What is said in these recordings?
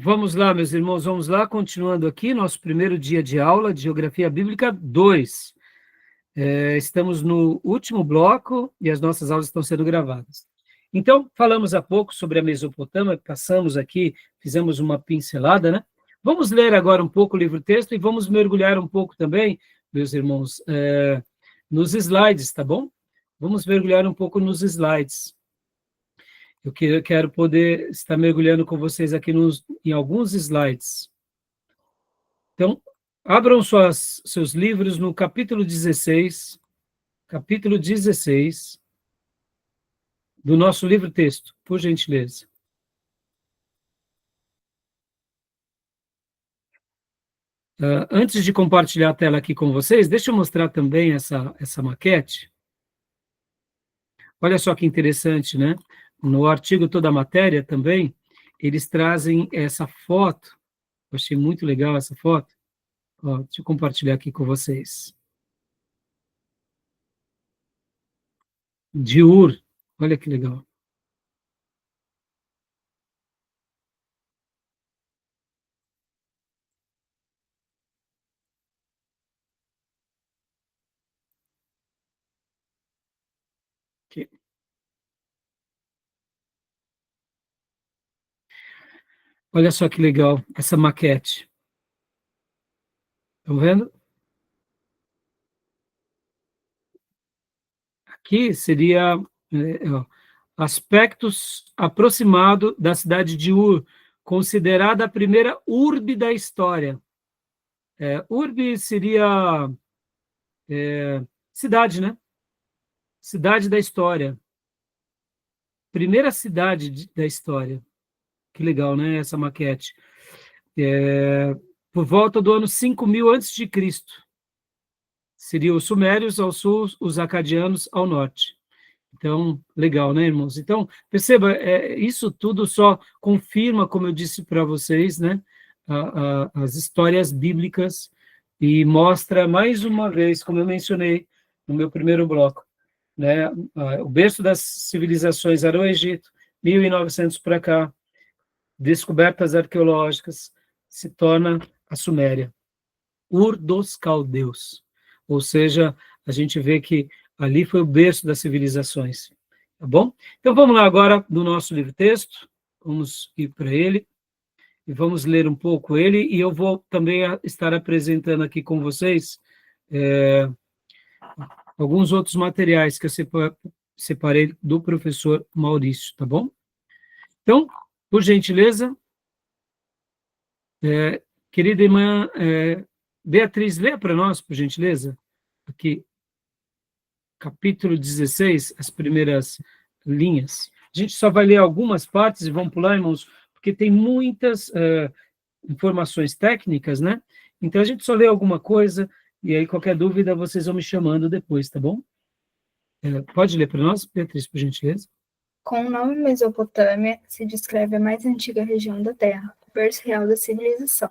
Vamos lá, meus irmãos, vamos lá, continuando aqui, nosso primeiro dia de aula de Geografia Bíblica 2. Estamos no último bloco e as nossas aulas estão sendo gravadas. Então, falamos há pouco sobre a Mesopotâmia, passamos aqui, fizemos uma pincelada, né? Vamos ler agora um pouco o livro-texto e vamos mergulhar um pouco também, meus irmãos, nos slides, tá bom? Vamos mergulhar um pouco nos slides. Eu quero poder estar mergulhando com vocês aqui em alguns slides. Então, abram seus livros no capítulo 16 do nosso livro-texto, por gentileza. Antes de compartilhar a tela aqui com vocês, deixa eu mostrar também essa maquete. Olha só que interessante, né? No artigo Toda a Matéria também, eles trazem essa foto. Eu achei muito legal essa foto. Ó, deixa eu compartilhar aqui com vocês. De Ur. Olha que legal. Aqui. Olha só que legal essa maquete. Estão vendo? Aqui seria aspectos aproximados da cidade de Ur, considerada a primeira urbe da história. Urbe seria cidade, né? Cidade da história. Primeira cidade da história. Que legal, né? Essa maquete. Por volta do ano 5000 a.C. Seriam os sumérios ao sul, os acadianos ao norte. Então, legal, né, irmãos? Então, perceba, isso tudo só confirma, como eu disse para vocês, né, as histórias bíblicas e mostra mais uma vez, como eu mencionei no meu primeiro bloco, né, o berço das civilizações era o Egito, 1900 para cá, descobertas arqueológicas, se torna a Suméria, Ur dos Caldeus. Ou seja, a gente vê que ali foi o berço das civilizações, tá bom? Então vamos lá agora do nosso livro-texto, vamos ir para ele e vamos ler um pouco ele, e eu vou também estar apresentando aqui com vocês alguns outros materiais que eu separei do professor Maurício, tá bom? Então, por gentileza, querida irmã Beatriz, lê para nós, por gentileza, aqui, capítulo 16, as primeiras linhas. A gente só vai ler algumas partes e vamos pular, irmãos, porque tem muitas informações técnicas, né? Então a gente só lê alguma coisa e aí qualquer dúvida vocês vão me chamando depois, tá bom? Pode ler para nós, Beatriz, por gentileza? Com o nome Mesopotâmia se descreve a mais antiga região da Terra, o berço real da civilização.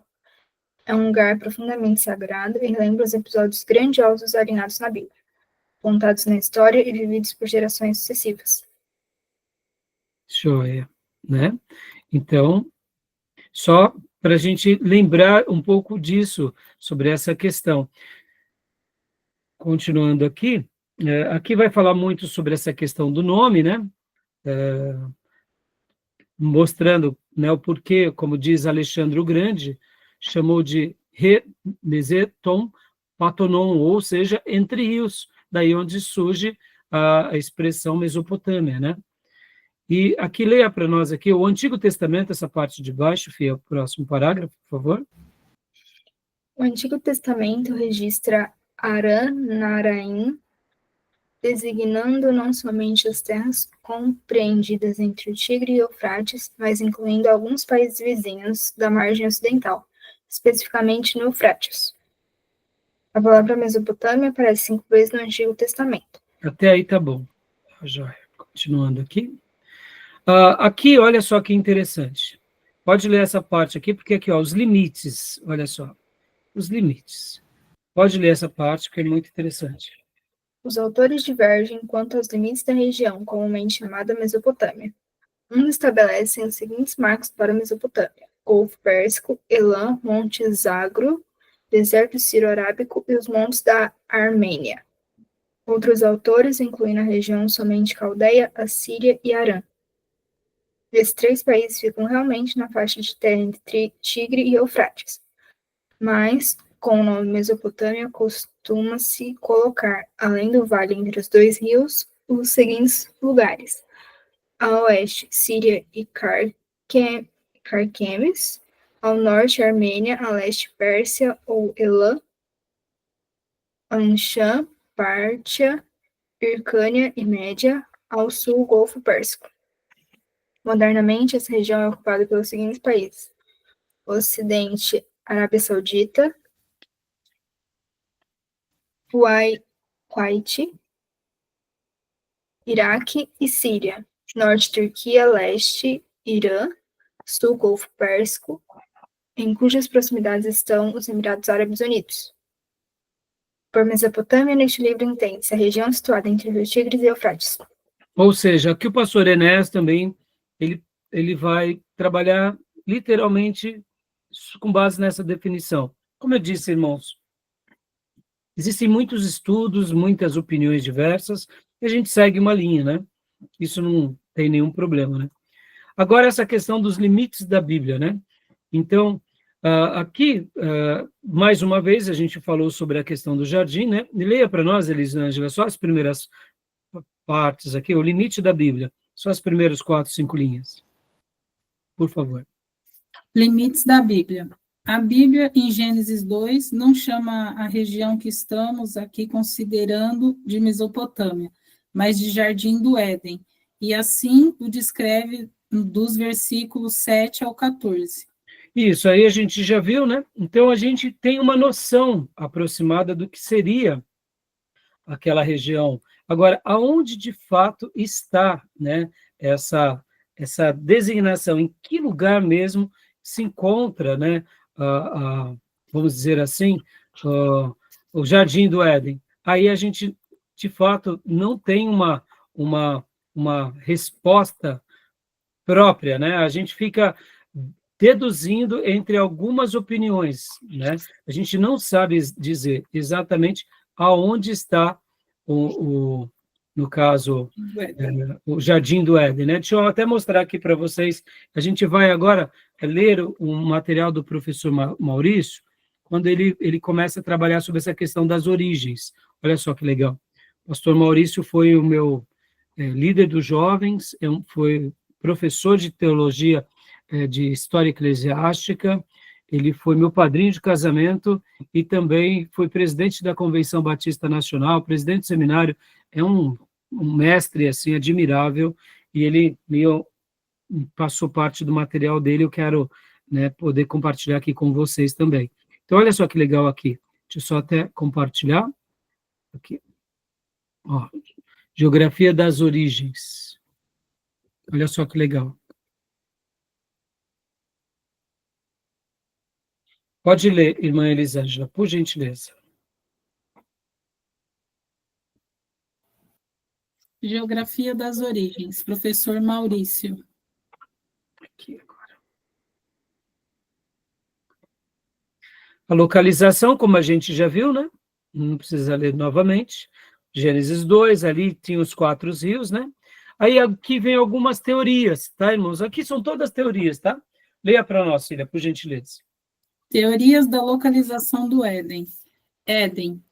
É um lugar profundamente sagrado e lembra os episódios grandiosos alinhados na Bíblia, contados na história e vividos por gerações sucessivas. Joia, né? Então, só para a gente lembrar um pouco disso, sobre essa questão. Continuando aqui, aqui vai falar muito sobre essa questão do nome, né? Mostrando, né, o porquê, como diz Alexandre o Grande, chamou de Re-Meseton Patonon, ou seja, entre rios, daí onde surge a expressão Mesopotâmia, né? E aqui, leia para nós aqui o Antigo Testamento, essa parte de baixo, Fia, o próximo parágrafo, por favor. O Antigo Testamento registra Aran-Naraim, designando não somente as terras compreendidas entre o Tigre e o Eufrates, mas incluindo alguns países vizinhos da margem ocidental, especificamente no Eufrates. A palavra Mesopotâmia aparece 5 vezes no Antigo Testamento. Até aí tá bom. Joia. Continuando aqui. Aqui, olha só que interessante. Pode ler essa parte aqui, porque aqui, ó, os limites, olha só, os limites. Pode ler essa parte, que é muito interessante. Os autores divergem quanto aos limites da região, comumente chamada Mesopotâmia. Uns estabelecem os seguintes marcos para a Mesopotâmia. Golfo Pérsico, Elam, Monte Zagro, deserto Sírio-Arábico e os montes da Armênia. Outros autores incluem na região somente Caldeia, Assíria e Arã. Esses 3 países ficam realmente na faixa de terra entre Tigre e Eufrates, mas com o nome Mesopotâmia costuma-se colocar, além do vale entre os 2 rios, os seguintes lugares: a oeste, Síria e Carquemes; ao norte, Armênia; a leste, Pérsia ou Elam; Anshan, Pártia, Hircânia e Média; ao sul, Golfo Pérsico. Modernamente, essa região é ocupada pelos seguintes países: Ocidente, Arábia Saudita, Kuwait, Iraque e Síria; norte, Turquia; leste, Irã; sul, Golfo Pérsico, em cujas proximidades estão os Emirados Árabes Unidos. Por Mesopotâmia, neste livro entende-se a região situada entre os Tigres e Eufrates. Ou seja, aqui o pastor Enéas também, ele vai trabalhar literalmente com base nessa definição. Como eu disse, irmãos, existem muitos estudos, muitas opiniões diversas, e a gente segue uma linha, né? Isso não tem nenhum problema, né? Agora, essa questão dos limites da Bíblia, né? Então, aqui, mais uma vez, a gente falou sobre a questão do jardim, né? Leia para nós, Elisângela, só as primeiras partes aqui, o limite da Bíblia, só as primeiras 4, 5 linhas. Por favor. Limites da Bíblia. A Bíblia, em Gênesis 2, não chama a região que estamos aqui considerando de Mesopotâmia, mas de Jardim do Éden, e assim o descreve dos versículos 7 ao 14. Isso, aí a gente já viu, né? Então, a gente tem uma noção aproximada do que seria aquela região. Agora, aonde de fato está, né, essa designação, em que lugar mesmo se encontra, né, vamos dizer assim, o Jardim do Éden? Aí a gente, de fato, não tem uma resposta própria, né? A gente fica deduzindo entre algumas opiniões, né? A gente não sabe dizer exatamente aonde está no caso, o Jardim do Éden, né? Deixa eu até mostrar aqui para vocês. A gente vai agora ler um material do professor Maurício, quando ele começa a trabalhar sobre essa questão das origens. Olha só que legal. O pastor Maurício foi o meu líder dos jovens, foi professor de teologia, de história eclesiástica, ele foi meu padrinho de casamento e também foi presidente da Convenção Batista Nacional, presidente do seminário, é um mestre assim admirável, e ele me passou parte do material dele, eu quero, né, poder compartilhar aqui com vocês também. Então, olha só que legal aqui, deixa eu só até compartilhar, aqui, ó, Geografia das Origens, olha só que legal. Pode ler, irmã Elisângela, por gentileza. Geografia das Origens, professor Maurício. Aqui agora. A localização, como a gente já viu, né? Não precisa ler novamente. Gênesis 2, ali tinha os 4 rios, né? Aí aqui vem algumas teorias, tá, irmãos? Aqui são todas teorias, tá? Leia para nós, filha, por gentileza. Teorias da localização do Éden. Éden.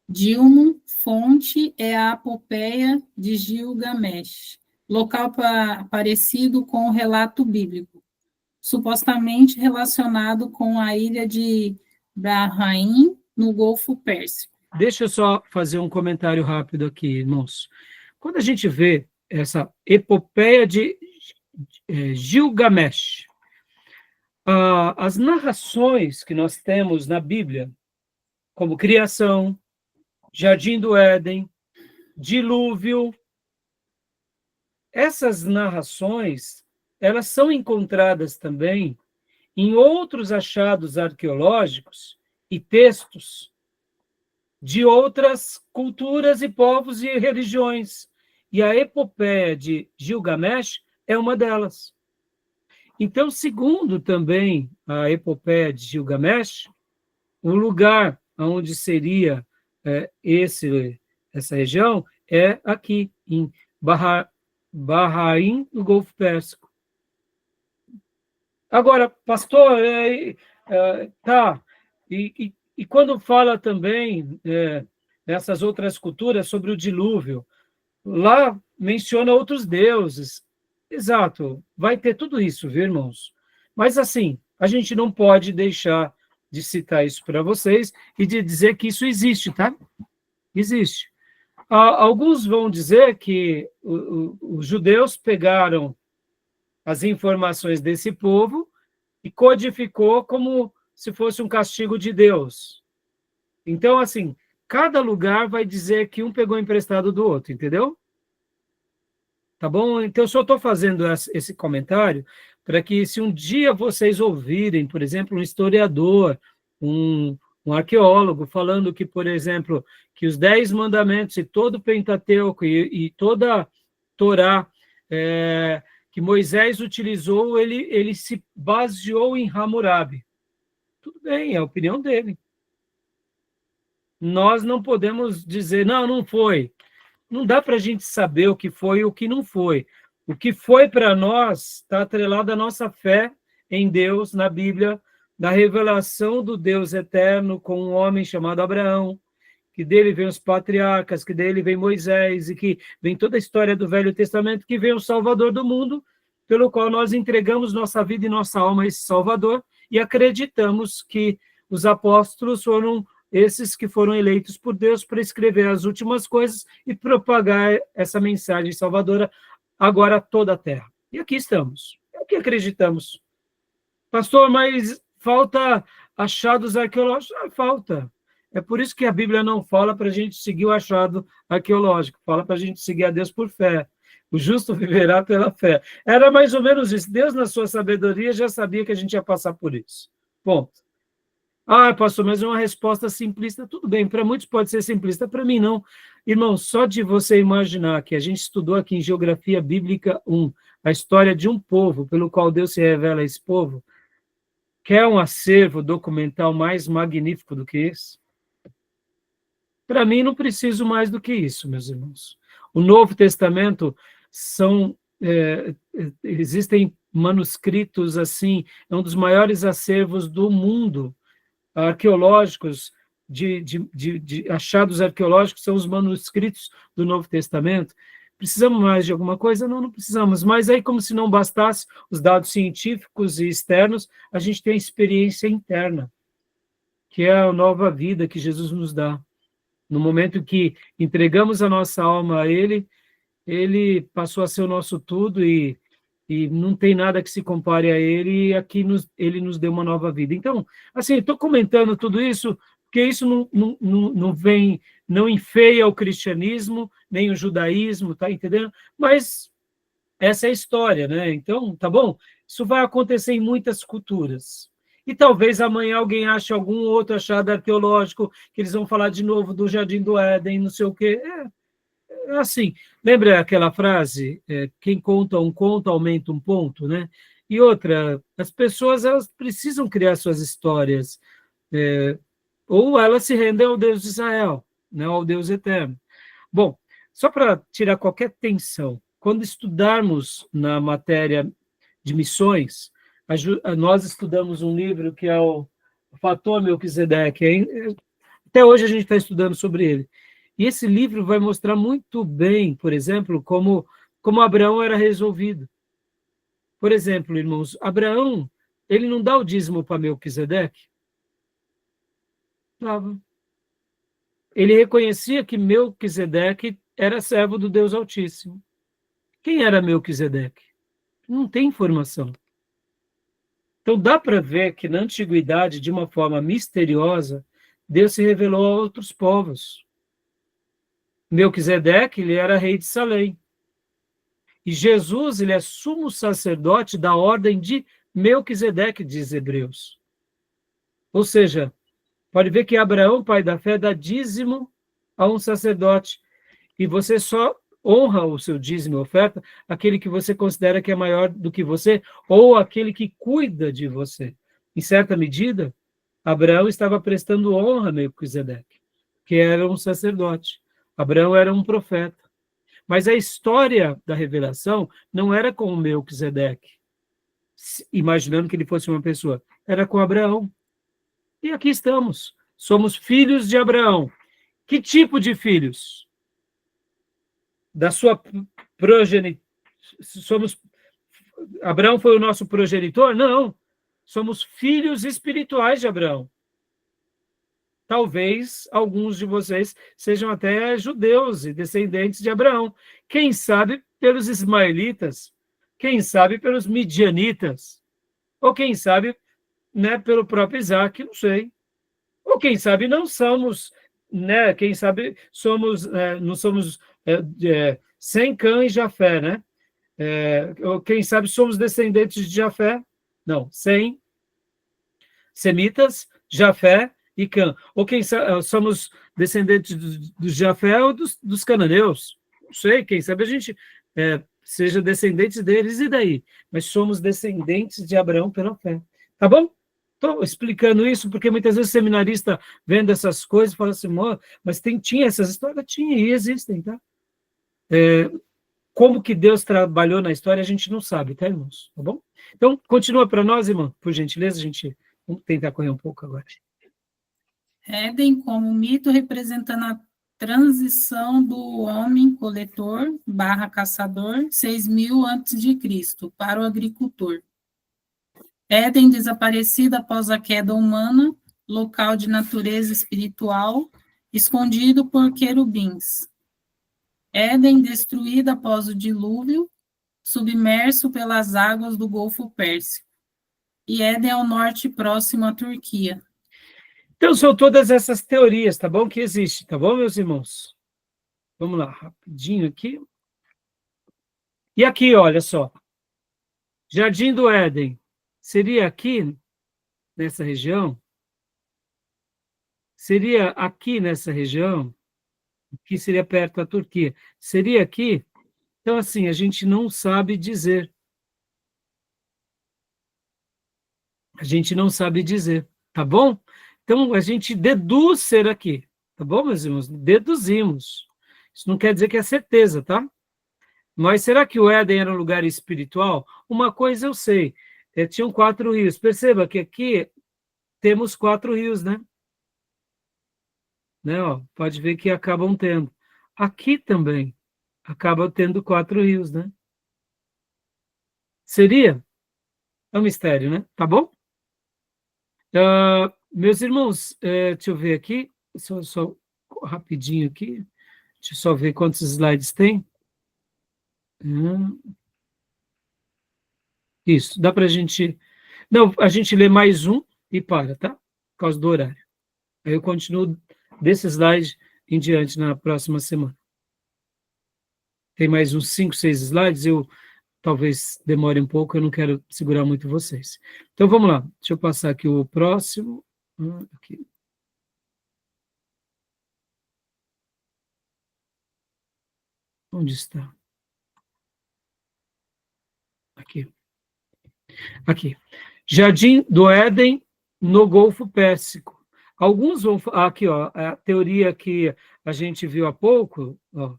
Dilmo, fonte é a Apopeia de Gilgamesh, local parecido com o relato bíblico, supostamente relacionado com a ilha de Bahrain, no Golfo Pérsico. Deixa eu só fazer um comentário rápido aqui, irmãos. Quando a gente vê essa epopeia de Gilgamesh, as narrações que nós temos na Bíblia, como criação, Jardim do Éden, dilúvio, essas narrações, elas são encontradas também em outros achados arqueológicos e textos de outras culturas e povos e religiões. E a epopeia de Gilgamesh é uma delas. Então, segundo também a epopeia de Gilgamesh, o lugar onde seria essa região é aqui, em Bahrein, no Golfo Pérsico. Agora, pastor, tá, e quando fala também nessas outras culturas sobre o dilúvio, lá menciona outros deuses. Exato, vai ter tudo isso, viu, irmãos? Mas, assim, a gente não pode deixar de citar isso para vocês e de dizer que isso existe, tá? Existe. Alguns vão dizer que os judeus pegaram as informações desse povo e codificou como se fosse um castigo de Deus. Então, assim, cada lugar vai dizer que um pegou emprestado do outro, entendeu? Tá bom? Então, eu só estou fazendo esse comentário para que, se um dia vocês ouvirem, por exemplo, um historiador, um arqueólogo falando que, por exemplo, que os 10 mandamentos e todo o Pentateuco e toda a Torá que Moisés utilizou, ele se baseou em Hammurabi. Tudo bem, é a opinião dele. Nós não podemos dizer, não foi. Não dá para a gente saber o que foi e o que não foi. O que foi para nós está atrelado à nossa fé em Deus, na Bíblia, da revelação do Deus eterno com um homem chamado Abraão, que dele vem os patriarcas, que dele vem Moisés, e que vem toda a história do Velho Testamento, que vem o Salvador do mundo, pelo qual nós entregamos nossa vida e nossa alma a esse Salvador, e acreditamos que os apóstolos foram esses que foram eleitos por Deus para escrever as últimas coisas e propagar essa mensagem salvadora agora a toda a terra. E aqui estamos. É o que acreditamos. Pastor, mas falta achados arqueológicos? Falta. É por isso que a Bíblia não fala para a gente seguir o achado arqueológico, fala para a gente seguir a Deus por fé. O justo viverá pela fé. Era mais ou menos isso. Deus, na sua sabedoria, já sabia que a gente ia passar por isso. Ponto. Pastor, mas é uma resposta simplista. Tudo bem, para muitos pode ser simplista, para mim não. Irmão, só de você imaginar que a gente estudou aqui em Geografia Bíblica 1, a história de um povo, pelo qual Deus se revela a esse povo, quer um acervo documental mais magnífico do que esse? Para mim, não preciso mais do que isso, meus irmãos. O Novo Testamento existem manuscritos assim, é um dos maiores acervos do mundo, arqueológicos, de achados arqueológicos, são os manuscritos do Novo Testamento. Precisamos mais de alguma coisa? Não precisamos. Mas aí, como se não bastasse os dados científicos e externos, a gente tem a experiência interna, que é a nova vida que Jesus nos dá. No momento que entregamos a nossa alma a Ele, Ele passou a ser o nosso tudo e não tem nada que se compare a Ele, e aqui Ele nos deu uma nova vida. Então, assim, estou comentando tudo isso, porque isso não enfeia o cristianismo, nem o judaísmo, tá entendendo? Mas essa é a história, né? Então, tá bom? Isso vai acontecer em muitas culturas. E talvez amanhã alguém ache algum outro achado arqueológico, que eles vão falar de novo do Jardim do Éden, não sei o quê. Assim, lembra aquela frase, quem conta um conto aumenta um ponto, né? E outra, as pessoas elas precisam criar suas histórias, ou elas se rendem ao Deus de Israel, né, ao Deus eterno. Bom, só para tirar qualquer tensão, quando estudarmos na matéria de missões, nós estudamos um livro que é o Fator Melquisedeque, até hoje a gente está estudando sobre ele. E esse livro vai mostrar muito bem, por exemplo, como Abraão era resolvido. Por exemplo, irmãos, Abraão, ele não dá o dízimo para Melquisedeque? Dava. Ele reconhecia que Melquisedeque era servo do Deus Altíssimo. Quem era Melquisedeque? Não tem informação. Então, dá para ver que na antiguidade, de uma forma misteriosa, Deus se revelou a outros povos. Melquisedeque, ele era rei de Salém. E Jesus, ele é sumo sacerdote da ordem de Melquisedeque, diz Hebreus. Ou seja, pode ver que Abraão, pai da fé, dá dízimo a um sacerdote. E você só honra o seu dízimo e oferta aquele que você considera que é maior do que você, ou aquele que cuida de você. Em certa medida, Abraão estava prestando honra a Melquisedeque, que era um sacerdote. Abraão era um profeta. Mas a história da revelação não era com Melquisedeque, imaginando que ele fosse uma pessoa. Era com Abraão. E aqui estamos. Somos filhos de Abraão. Que tipo de filhos? Da sua progenitora. Abraão foi o nosso progenitor? Não. Somos filhos espirituais de Abraão. Talvez alguns de vocês sejam até judeus e descendentes de Abraão. Quem sabe pelos ismaelitas, quem sabe pelos midianitas, ou quem sabe, né, pelo próprio Isaac, não sei. Ou quem sabe não somos, né, quem sabe somos, não somos Sem, Cã e Jafé, né? Ou quem sabe somos descendentes de Jafé, não, Sem, semitas, Jafé e Cã. Ou quem sabe somos descendentes do Jafé ou dos cananeus. Não sei, quem sabe a gente seja descendente deles e daí. Mas somos descendentes de Abraão pela fé. Tá bom? Estou explicando isso porque muitas vezes o seminarista vendo essas coisas fala assim, mas tinha essas histórias? Tinha e existem, tá? Como que Deus trabalhou na história, a gente não sabe, tá, irmãos? Tá bom? Então, continua para nós, irmão, por gentileza, vamos tentar correr um pouco agora. Éden como mito representando a transição do homem coletor / caçador 6.000 a.C. para o agricultor. Éden desaparecido após a queda humana, local de natureza espiritual, escondido por querubins. Éden destruído após o dilúvio, submerso pelas águas do Golfo Pérsico. E Éden ao norte, próximo à Turquia. Então, são todas essas teorias, tá bom? Que existem, tá bom, meus irmãos? Vamos lá, rapidinho aqui. E aqui, olha só. Jardim do Éden. Seria aqui, nessa região? Seria aqui nessa região? Que seria perto da Turquia. Seria aqui? Então, assim, a gente não sabe dizer. A gente não sabe dizer, tá bom? Então, a gente deduz ser aqui, tá bom, meus irmãos? Deduzimos. Isso não quer dizer que é certeza, tá? Mas será que o Éden era um lugar espiritual? Uma coisa eu sei, tinham 4 rios. Perceba que aqui temos 4 rios, né? Ó, pode ver que acabam tendo. Aqui também acaba tendo 4 rios, né? Seria? É um mistério, né? Tá bom? Meus irmãos, deixa eu ver aqui, só rapidinho aqui, deixa eu só ver quantos slides tem. Isso, dá para a gente... Não, a gente lê mais um e para, tá? Por causa do horário. Aí eu continuo desse slide em diante na próxima semana. Tem mais uns 5, 6 slides, eu talvez demore um pouco, eu não quero segurar muito vocês. Então, vamos lá, deixa eu passar aqui o próximo. Aqui. Onde está? Aqui. Jardim do Éden no Golfo Pérsico. Alguns vão... Aqui, ó, a teoria que a gente viu há pouco, ó,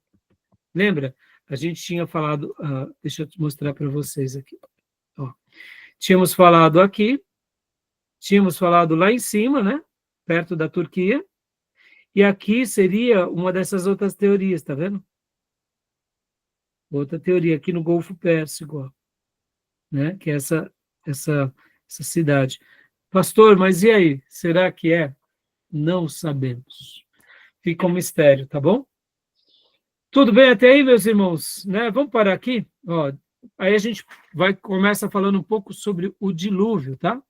lembra? A gente tinha falado... deixa eu mostrar para vocês aqui. Ó. Tínhamos falado aqui, tínhamos falado lá em cima, né? Perto da Turquia. E aqui seria uma dessas outras teorias, tá vendo? Outra teoria aqui no Golfo Pérsico, ó, né? Que é essa cidade. Pastor, mas e aí? Será que é? Não sabemos. Fica um mistério, tá bom? Tudo bem até aí, meus irmãos? Né? Vamos parar aqui? Ó, aí a gente começa falando um pouco sobre o dilúvio, tá?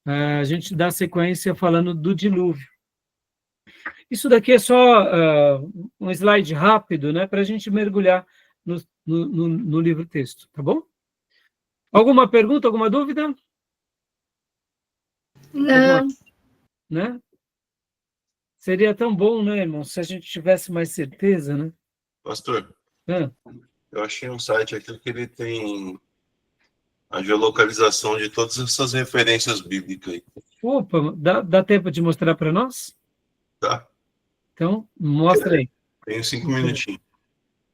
A gente dá sequência falando do dilúvio. Isso daqui é só um slide rápido, né? Para a gente mergulhar no livro-texto, tá bom? Alguma pergunta, alguma dúvida? Não. Né? Seria tão bom, né, irmão, se a gente tivesse mais certeza, né? Pastor, Ah, Eu achei um site aqui que ele tem a geolocalização de todas essas referências bíblicas aí, opa, dá tempo de mostrar para nós? tá? Então, mostra aí. Tenho 5 minutinhos.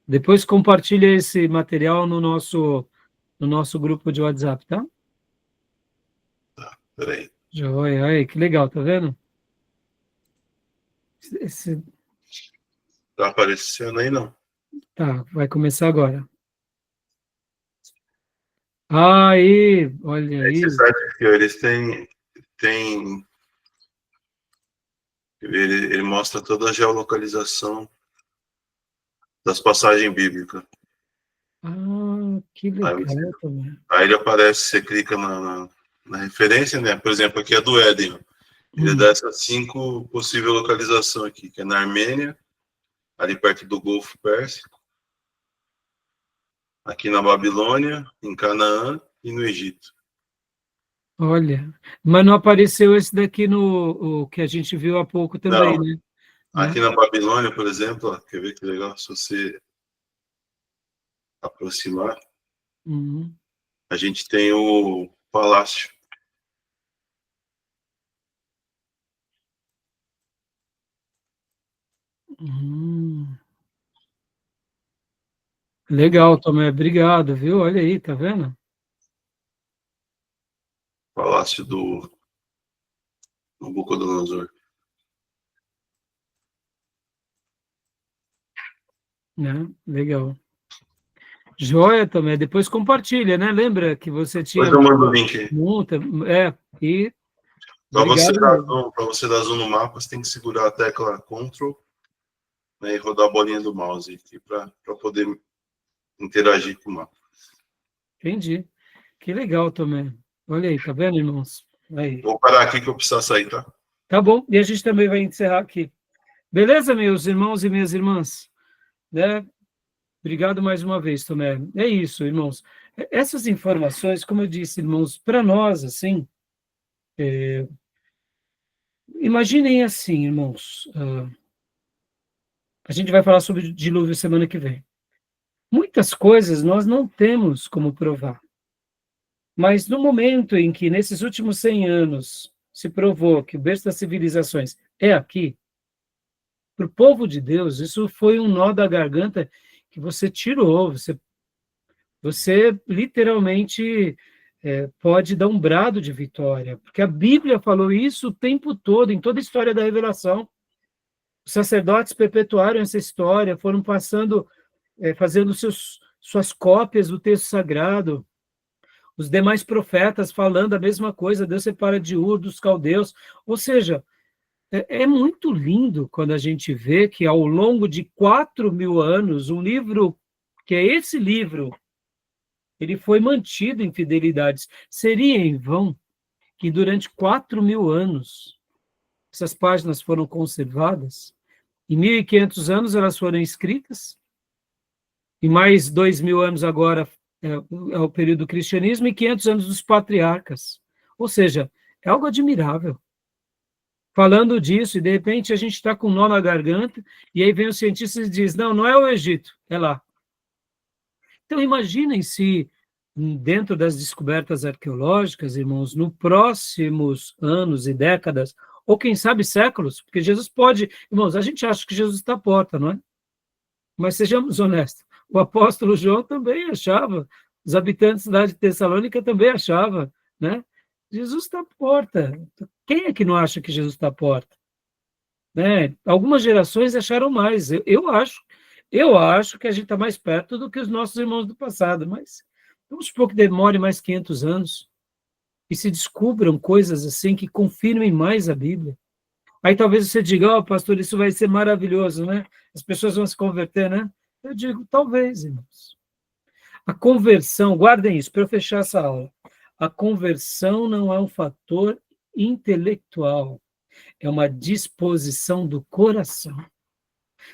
Depois compartilha esse material no nosso grupo de WhatsApp, tá? Peraí. Joia, aí, que legal, tá vendo? Esse, Tá aparecendo aí, não? tá, vai começar agora. Aí, olha aí. Esse site aqui, ó, eles têm ele mostra toda a geolocalização das passagens bíblicas. Ah, que Aí, legal também. aí ele aparece, você clica na referência, né? Por exemplo, aqui é do Éden. Ele dá essas 5 possíveis localizações aqui, que é na Armênia, ali perto do Golfo Pérsico, aqui na Babilônia, em Canaã e no Egito. Olha, mas não apareceu esse daqui no o que a gente viu há pouco também, Não, né? aqui na Babilônia, por exemplo, ó, quer ver que legal? Se você aproximar, Uhum. a gente tem o palácio. Uhum. Legal, Tomé, obrigado, viu? Olha aí, tá vendo? Palácio do Nabucodonosor. Né? Legal. Joia, Tomé, depois compartilha, né? Lembra que você tinha Depois eu mando o link aí. multa? E Para obrigado. você dar zoom no mapa, você tem que segurar a tecla Ctrl, né, e rodar a bolinha do mouse aqui para poder interagir com o mapa. Entendi. Que legal, Tomé. Olha aí, tá vendo, irmãos? Aí. Vou parar aqui que eu preciso sair, tá? Tá bom, e a gente também vai encerrar aqui. Beleza, meus irmãos e minhas irmãs? Né? Obrigado mais uma vez, Tomé. É isso, irmãos. Essas informações, como eu disse, irmãos, para nós, assim, imaginem assim, irmãos, a gente vai falar sobre dilúvio semana que vem. Muitas coisas nós não temos como provar, mas no momento em que, nesses últimos 100 anos, se provou que o berço das civilizações é aqui, para o povo de Deus, isso foi um nó da garganta que você tirou, você literalmente pode dar um brado de vitória, porque a Bíblia falou isso o tempo todo, em toda a história da revelação. Os sacerdotes perpetuaram essa história, foram passando, fazendo suas cópias do texto sagrado, os demais profetas falando a mesma coisa, Deus separa de Ur dos caldeus, ou seja, é muito lindo quando a gente vê que ao longo de 4.000 anos, um livro, que é esse livro, ele foi mantido em fidelidades. Seria em vão que durante 4.000 anos essas páginas foram conservadas? Em 1.500 anos elas foram escritas, e mais 2.000 anos agora é o período do cristianismo, e 500 anos dos patriarcas. Ou seja, é algo admirável. Falando disso, e de repente a gente está com um nó na garganta, e aí vem o cientista e diz, não, não é o Egito, é lá. Então imaginem se, dentro das descobertas arqueológicas, irmãos, nos próximos anos e décadas, ou quem sabe séculos, porque Jesus pode... Irmãos, a gente acha que Jesus está à porta, não é? Mas sejamos honestos, o apóstolo João também achava, os habitantes da cidade de Tessalônica também achavam, né? Jesus está à porta. Quem é que não acha que Jesus está à porta? Né? Algumas gerações acharam mais. Eu acho que a gente está mais perto do que os nossos irmãos do passado, mas vamos supor que demore mais 500 anos e se descubram coisas assim que confirmem mais a Bíblia. Aí talvez você diga, pastor, isso vai ser maravilhoso, né? As pessoas vão se converter, né? Eu digo, talvez, irmãos. A conversão, guardem isso, para eu fechar essa aula. A conversão não é um fator intelectual, é uma disposição do coração.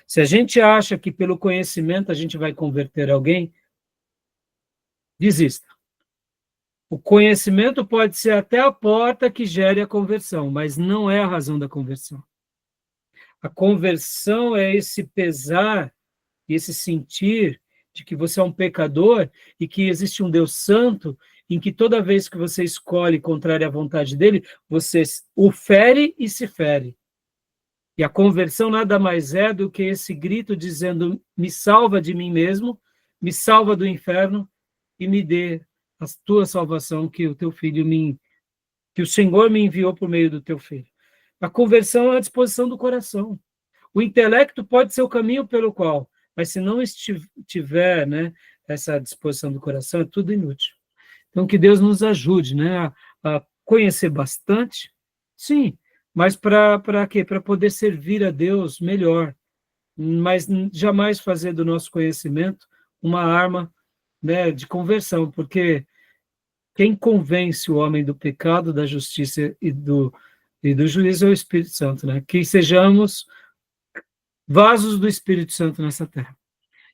Se a gente acha que pelo conhecimento a gente vai converter alguém, desista. O conhecimento pode ser até a porta que gere a conversão, mas não é a razão da conversão. A conversão é esse pesar, esse sentir de que você é um pecador e que existe um Deus santo, em que toda vez que você escolhe contrário à vontade dele, você o fere e se fere. E a conversão nada mais é do que esse grito dizendo: me salva de mim mesmo, me salva do inferno e me dê a tua salvação que o teu filho que o Senhor me enviou por meio do teu filho. A conversão é a disposição do coração. O intelecto pode ser o caminho pelo qual, mas se não tiver, né, essa disposição do coração, é tudo inútil. Então, que Deus nos ajude, né, a conhecer bastante, sim, mas para quê? Para poder servir a Deus melhor, mas jamais fazer do nosso conhecimento uma arma, né, de conversão, porque quem convence o homem do pecado, da justiça e do juízo é o Espírito Santo, né? Que sejamos vasos do Espírito Santo nessa terra.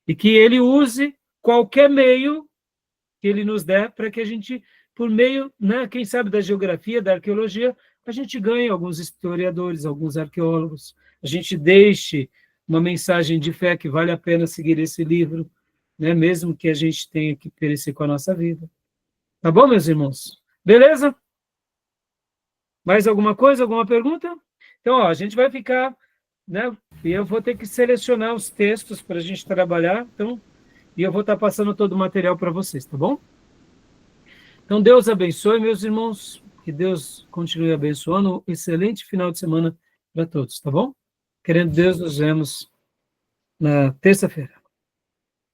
E que ele use qualquer meio que ele nos der para que a gente, por meio, né, quem sabe da geografia, da arqueologia, a gente ganhe alguns historiadores, alguns arqueólogos, a gente deixe uma mensagem de fé que vale a pena seguir esse livro, né, mesmo que a gente tenha que perecer com a nossa vida. Tá bom, meus irmãos? Beleza? Mais alguma coisa, alguma pergunta? Então, ó, a gente vai ficar, né, e eu vou ter que selecionar os textos para a gente trabalhar, então, e eu vou estar passando todo o material para vocês, tá bom? Então, Deus abençoe, meus irmãos, que Deus continue abençoando. Um excelente final de semana para todos, tá bom? Querendo Deus, nos vemos na terça-feira.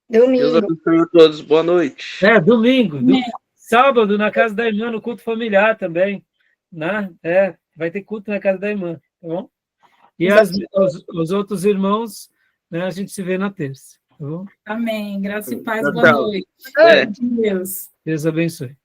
Deus Domingo. abençoe a todos. Boa noite. Domingo. Sábado, na casa da irmã, no culto familiar também. Né? Vai ter culto na casa da irmã, tá bom? E os outros irmãos, né, a gente se vê na terça, tá bom? Amém. Graça e paz. Tchau, Boa tchau. noite. É. Deus. Deus abençoe.